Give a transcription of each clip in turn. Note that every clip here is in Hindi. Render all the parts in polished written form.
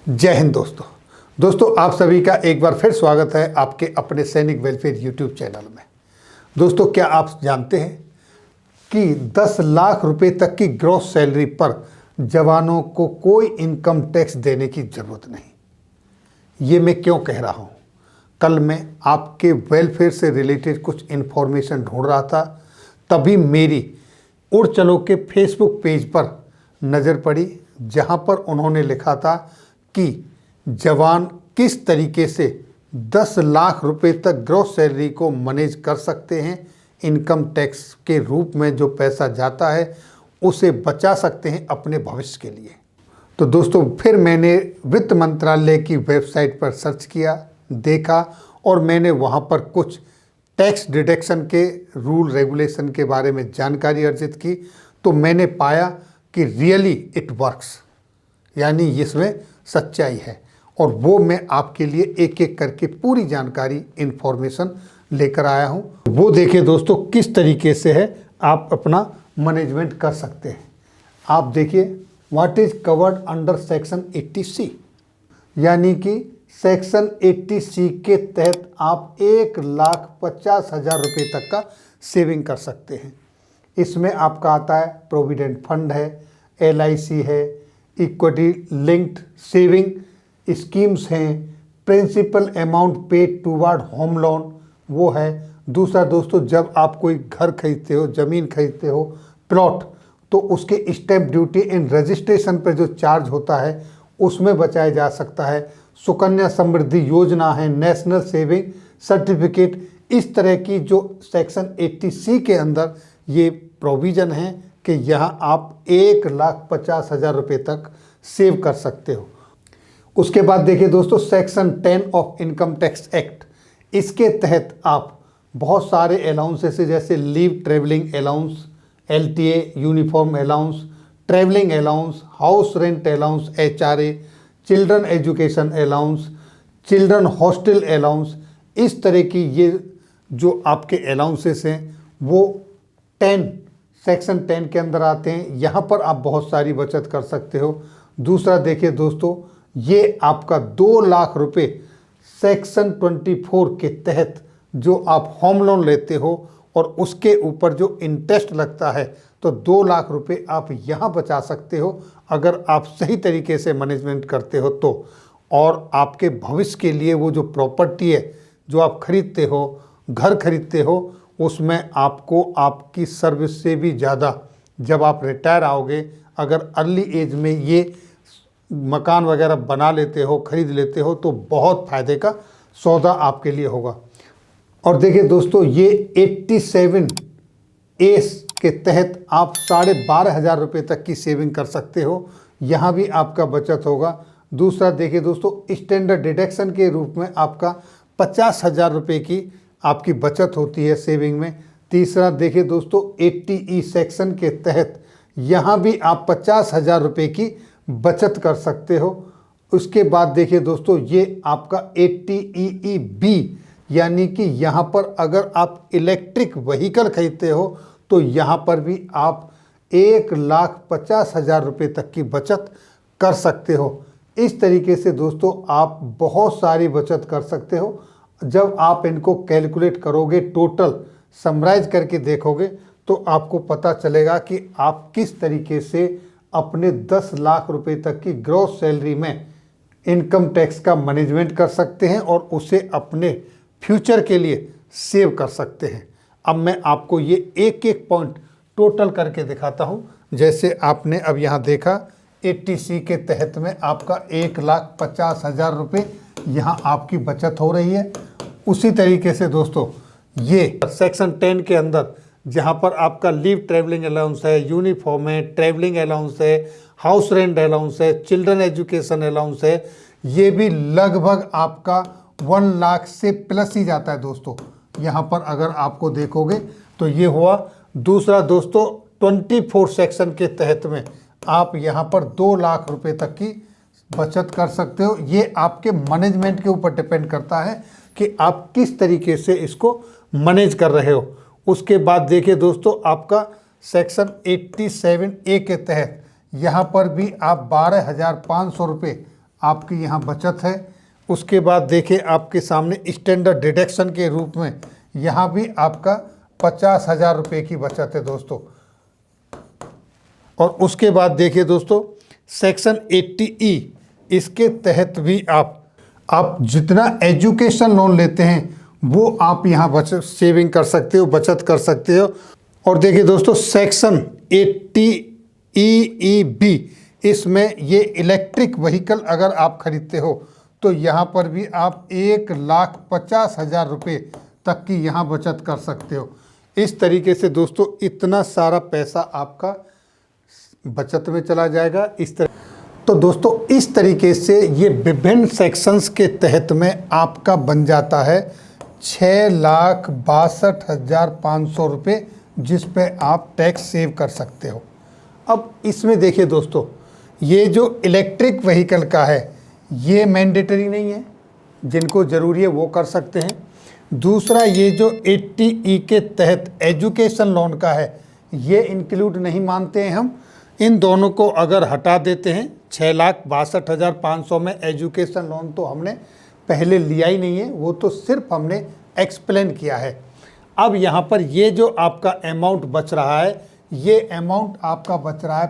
जय हिंद दोस्तों आप सभी का एक बार फिर स्वागत है आपके अपने सैनिक वेलफेयर यूट्यूब चैनल में। दोस्तों, क्या आप जानते हैं कि 10 लाख रुपए तक की ग्रॉस सैलरी पर जवानों को कोई इनकम टैक्स देने की ज़रूरत नहीं। ये मैं क्यों कह रहा हूँ? कल मैं आपके वेलफेयर से रिलेटेड कुछ इन्फॉर्मेशन ढूंढ रहा था, तभी मेरी उड़ चलो के फेसबुक पेज पर नज़र पड़ी, जहाँ पर उन्होंने लिखा था कि जवान किस तरीके से 10 लाख रुपए तक ग्रॉस सैलरी को मैनेज कर सकते हैं। इनकम टैक्स के रूप में जो पैसा जाता है उसे बचा सकते हैं अपने भविष्य के लिए। तो दोस्तों, फिर मैंने वित्त मंत्रालय की वेबसाइट पर सर्च किया, देखा और मैंने वहाँ पर कुछ टैक्स डिडक्शन के रूल रेगुलेशन के बारे में जानकारी अर्जित की। तो मैंने पाया कि रियली इट वर्क्स, यानी इसमें सच्चाई है। और वो मैं आपके लिए एक एक करके पूरी जानकारी इन्फॉर्मेशन लेकर आया हूँ। वो देखिए दोस्तों, किस तरीके से है आप अपना मैनेजमेंट कर सकते हैं। आप देखिए, what is covered under section 80C, यानी कि सेक्शन 80C के तहत आप 1,50,000 रुपये तक का सेविंग कर सकते हैं। इसमें आपका आता है प्रोविडेंट फंड है, LIC है, इक्विटी लिंक्ड सेविंग स्कीम्स हैं, principal amount paid toward home loan वो है। दूसरा दोस्तों, जब आप कोई घर खरीदते हो, ज़मीन खरीदते हो, प्लॉट, तो उसके स्टैम्प ड्यूटी इन रजिस्ट्रेशन पर जो चार्ज होता है उसमें बचाया जा सकता है। सुकन्या समृद्धि योजना है, नेशनल सेविंग सर्टिफिकेट, इस तरह की जो सेक्शन 80C के अंदर ये प्रोविज़न है कि यहाँ आप 1,50,000 रुपये तक सेव कर सकते हो। उसके बाद देखिए दोस्तों, section 10 of income tax act, इसके तहत आप बहुत सारे अलाउंसेस जैसे leave travelling allowance, LTA uniform allowance, travelling allowance, house rent allowance HRA, children education allowance, children hostel allowance, इस तरह की ये जो आपके अलाउंसेस हैं वो सेक्शन 10 के अंदर आते हैं। यहाँ पर आप बहुत सारी बचत कर सकते हो। दूसरा देखिए दोस्तों, ये आपका 2 लाख रुपए सेक्शन 24 के तहत जो आप होम लोन लेते हो और उसके ऊपर जो इंटरेस्ट लगता है, तो 2 लाख रुपए आप यहाँ बचा सकते हो अगर आप सही तरीके से मैनेजमेंट करते हो तो। और आपके भविष्य के लिए वो जो प्रॉपर्टी है जो आप खरीदते हो, घर खरीदते हो, उसमें आपको आपकी सर्विस से भी ज़्यादा, जब आप रिटायर आओगे, अगर अर्ली एज में ये मकान वगैरह बना लेते हो, खरीद लेते हो, तो बहुत फ़ायदे का सौदा आपके लिए होगा। और देखिए दोस्तों, ये 87A के तहत आप 12,500 रुपये तक की सेविंग कर सकते हो, यहाँ भी आपका बचत होगा। दूसरा देखिए दोस्तों, स्टैंडर्ड डिडक्शन के रूप में आपका 50,000 रुपये की आपकी बचत होती है सेविंग में। तीसरा देखिए दोस्तों, 80E सेक्शन के तहत यहाँ भी आप 50,000 रुपये की बचत कर सकते हो। उसके बाद देखिए दोस्तों, ये आपका 80EEB, यानी कि यहाँ पर अगर आप इलेक्ट्रिक व्हीकल खरीदते हो तो यहाँ पर भी आप 1,50,000 रुपये तक की बचत कर सकते हो। इस तरीके से दोस्तों आप बहुत सारी बचत कर सकते हो। जब आप इनको कैलकुलेट करोगे, टोटल समराइज करके देखोगे, तो आपको पता चलेगा कि आप किस तरीके से अपने 10 लाख रुपए तक की ग्रॉस सैलरी में इनकम टैक्स का मैनेजमेंट कर सकते हैं और उसे अपने फ्यूचर के लिए सेव कर सकते हैं। अब मैं आपको ये एक एक पॉइंट टोटल करके दिखाता हूँ। जैसे आपने अब यहाँ देखा, 80C के तहत में आपका 1,50,000 रुपये यहाँ आपकी बचत हो रही है। उसी तरीके से दोस्तों, ये सेक्शन 10 के अंदर जहाँ पर आपका लीव ट्रैवलिंग अलाउंस है, यूनिफॉर्म है, ट्रैवलिंग अलाउंस है, हाउस रेंट अलाउंस है, चिल्ड्रन एजुकेशन अलाउंस है, ये भी लगभग आपका 1 लाख से प्लस ही जाता है दोस्तों। यहाँ पर अगर आपको देखोगे तो ये हुआ। दूसरा दोस्तों, 24 सेक्शन के तहत में आप यहाँ पर 2 लाख रुपए तक की बचत कर सकते हो। ये आपके मैनेजमेंट के ऊपर डिपेंड करता है कि आप किस तरीके से इसको मैनेज कर रहे हो। उसके बाद देखिए दोस्तों, आपका सेक्शन 87A के तहत यहाँ पर भी आप 12,500 रुपये आपकी यहाँ बचत है। उसके बाद देखिए आपके सामने स्टैंडर्ड डिडक्शन के रूप में यहाँ भी आपका 50,000 रुपये की बचत है दोस्तों। और उसके बाद देखिए दोस्तों सेक्शन 80E, इसके तहत भी आप जितना एजुकेशन लोन लेते हैं वो आप यहाँ बचत सेविंग कर सकते हो, बचत कर सकते हो। और देखिए दोस्तों सेक्शन 80EEB, इसमें ये इलेक्ट्रिक व्हीकल अगर आप खरीदते हो तो यहाँ पर भी आप 1,50,000 रुपये तक की यहाँ बचत कर सकते हो। इस तरीके से दोस्तों इतना सारा पैसा आपका बचत में चला जाएगा इस तरह। तो दोस्तों इस तरीके से ये विभिन्न सेक्शंस के तहत में आपका बन जाता है 6,62,500 रुपये, जिस पे आप टैक्स सेव कर सकते हो। अब इसमें देखिए दोस्तों ये जो इलेक्ट्रिक व्हीकल का है ये मैंडेटरी नहीं है, जिनको ज़रूरी है वो कर सकते हैं। दूसरा ये जो 80E के तहत एजुकेशन लोन का है ये इंक्लूड नहीं मानते हैं हम। इन दोनों को अगर हटा देते हैं 6,62,500 में एजुकेशन लोन तो हमने पहले लिया ही नहीं है, वो तो सिर्फ हमने एक्सप्लेन किया है। अब यहाँ पर ये जो आपका अमाउंट बच रहा है ये अमाउंट आपका बच रहा है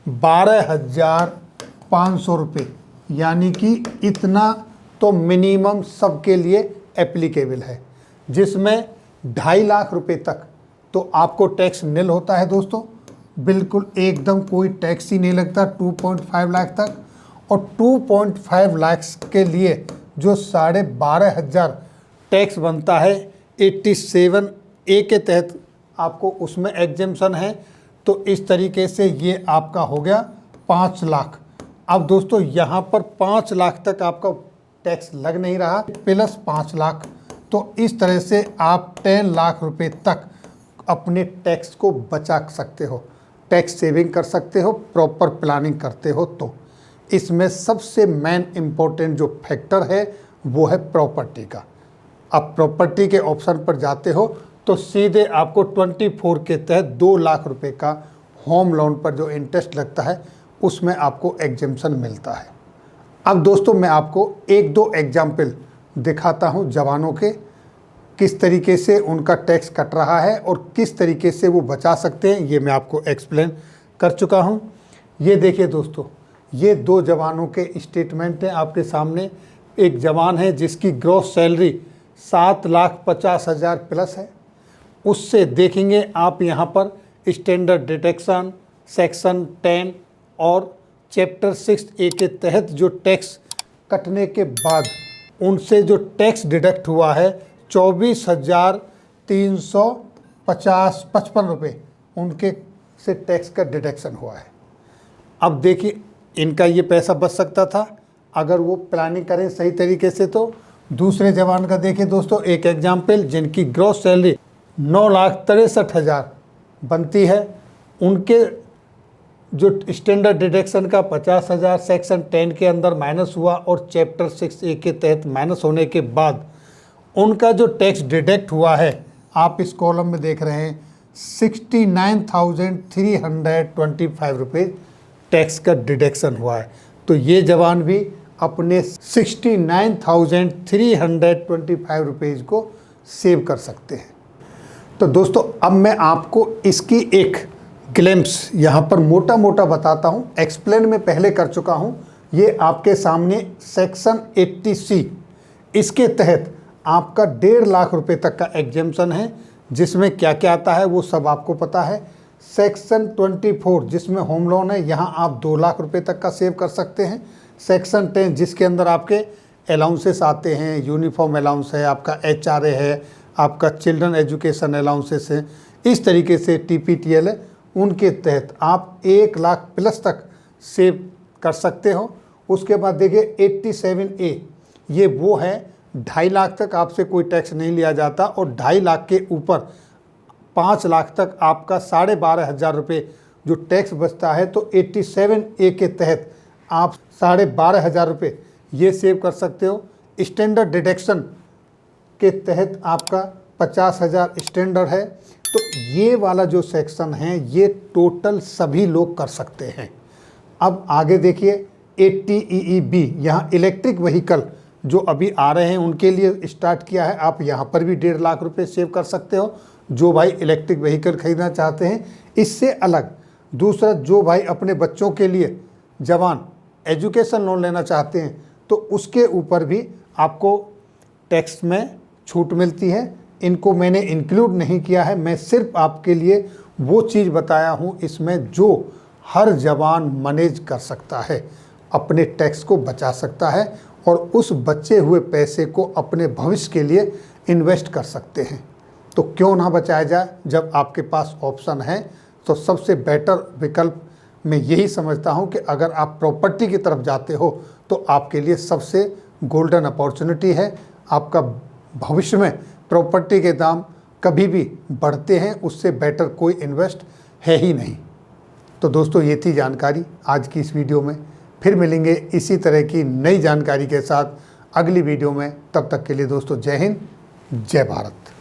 5,12,500 रुपये, यानी कि इतना तो मिनिमम सबके लिए एप्लीकेबल है, जिसमें 2.5 लाख रुपए तक तो आपको टैक्स निल होता है दोस्तों, बिल्कुल एकदम कोई टैक्स ही नहीं लगता 2.5 लाख तक। और 2.5 लाख के लिए जो 12,500 टैक्स बनता है 87A के तहत आपको उसमें एग्जेम्पशन है। तो इस तरीके से ये आपका हो गया 5 लाख। अब दोस्तों यहाँ पर 5 लाख तक आपका टैक्स लग नहीं रहा, प्लस 5 लाख, तो इस तरह से आप 10 लाख रुपए तक अपने टैक्स को बचा सकते हो, टैक्स सेविंग कर सकते हो, प्रॉपर प्लानिंग करते हो। तो इसमें सबसे मेन इम्पोर्टेंट जो फैक्टर है वो है प्रॉपर्टी का। अब प्रॉपर्टी के ऑप्शन पर जाते हो तो सीधे आपको 24 के तहत 2 लाख रुपए का होम लोन पर जो इंटरेस्ट लगता है उसमें आपको एग्जेम्पशन मिलता है। अब दोस्तों मैं आपको 1-2 एग्जाम्पल दिखाता हूं जवानों के, किस तरीके से उनका टैक्स कट रहा है और किस तरीके से वो बचा सकते हैं, ये मैं आपको एक्सप्लेन कर चुका हूं। ये देखिए दोस्तों ये 2 जवानों के स्टेटमेंट हैं आपके सामने। एक जवान है जिसकी ग्रॉस सैलरी 7,50,000 प्लस है, उससे देखेंगे आप यहाँ पर स्टैंडर्ड डिडक्शन सेक्शन 10 और चैप्टर 6A के तहत जो टैक्स कटने के बाद उनसे जो टैक्स डिडक्ट हुआ है 24,355 रुपये उनके से टैक्स का डिडक्शन हुआ है। अब देखिए इनका ये पैसा बच सकता था अगर वो प्लानिंग करें सही तरीके से। तो दूसरे जवान का देखिए दोस्तों एक एग्जाम्पल, जिनकी ग्रॉस सैलरी 9,63,000 बनती है, उनके जो स्टैंडर्ड डिडक्शन का 50,000 सेक्शन 10 के अंदर माइनस हुआ और चैप्टर 6A के तहत माइनस होने के बाद उनका जो टैक्स डिडक्ट हुआ है आप इस कॉलम में देख रहे हैं 69,325 रुपये टैक्स का डिडक्शन हुआ है। तो ये जवान भी अपने 69,325 रुपीज़ को सेव कर सकते हैं। तो दोस्तों अब मैं आपको इसकी एक ग्लिम्प्स यहाँ पर मोटा मोटा बताता हूँ, एक्सप्लेन में पहले कर चुका हूँ। ये आपके सामने सेक्शन 80C, इसके तहत आपका 1.5 लाख रुपए तक का एग्जेम्पशन है, जिसमें क्या क्या आता है वो सब आपको पता है। सेक्शन 24 जिसमें होम लोन है, यहाँ आप 2 लाख रुपए तक का सेव कर सकते हैं। सेक्शन 10 जिसके अंदर आपके अलाउंसेस आते हैं, यूनिफॉर्म अलाउंस है, आपका HRA है, आपका चिल्ड्रन एजुकेशन अलाउंसेस है, इस तरीके से TPTL है, उनके तहत आप 1 लाख प्लस तक सेव कर सकते हो। उसके बाद देखिए 87A, ये वो है 2.5 लाख तक आपसे कोई टैक्स नहीं लिया जाता और 2.5 लाख के ऊपर 5 लाख तक आपका 12,500 रुपये जो टैक्स बचता है। तो 87A के तहत आप 12,500 रुपये ये सेव कर सकते हो। स्टैंडर्ड डिडक्शन के तहत आपका 50,000 स्टैंडर्ड है। तो ये वाला जो सेक्शन है ये टोटल सभी लोग कर सकते हैं। अब आगे देखिए ATEEB, यहाँ इलेक्ट्रिक व्हीकल जो अभी आ रहे हैं उनके लिए स्टार्ट किया है। आप यहाँ पर भी 1.5 लाख रुपए सेव कर सकते हो, जो भाई इलेक्ट्रिक व्हीकल खरीदना चाहते हैं। इससे अलग दूसरा, जो भाई अपने बच्चों के लिए जवान एजुकेशन लोन लेना चाहते हैं, तो उसके ऊपर भी आपको टैक्स में छूट मिलती है। इनको मैंने इंक्लूड नहीं किया है, मैं सिर्फ आपके लिए वो चीज़ बताया हूँ इसमें जो हर जवान मैनेज कर सकता है, अपने टैक्स को बचा सकता है और उस बचे हुए पैसे को अपने भविष्य के लिए इन्वेस्ट कर सकते हैं। तो क्यों ना बचाया जाए, जब आपके पास ऑप्शन है। तो सबसे बेटर विकल्प मैं यही समझता हूं कि अगर आप प्रॉपर्टी की तरफ जाते हो तो आपके लिए सबसे गोल्डन अपॉर्चुनिटी है। आपका भविष्य में प्रॉपर्टी के दाम कभी भी बढ़ते हैं, उससे बेटर कोई इन्वेस्ट है ही नहीं। तो दोस्तों, ये थी जानकारी आज की इस वीडियो में। फिर मिलेंगे इसी तरह की नई जानकारी के साथ अगली वीडियो में। तब तक के लिए दोस्तों, जय हिंद, जय भारत।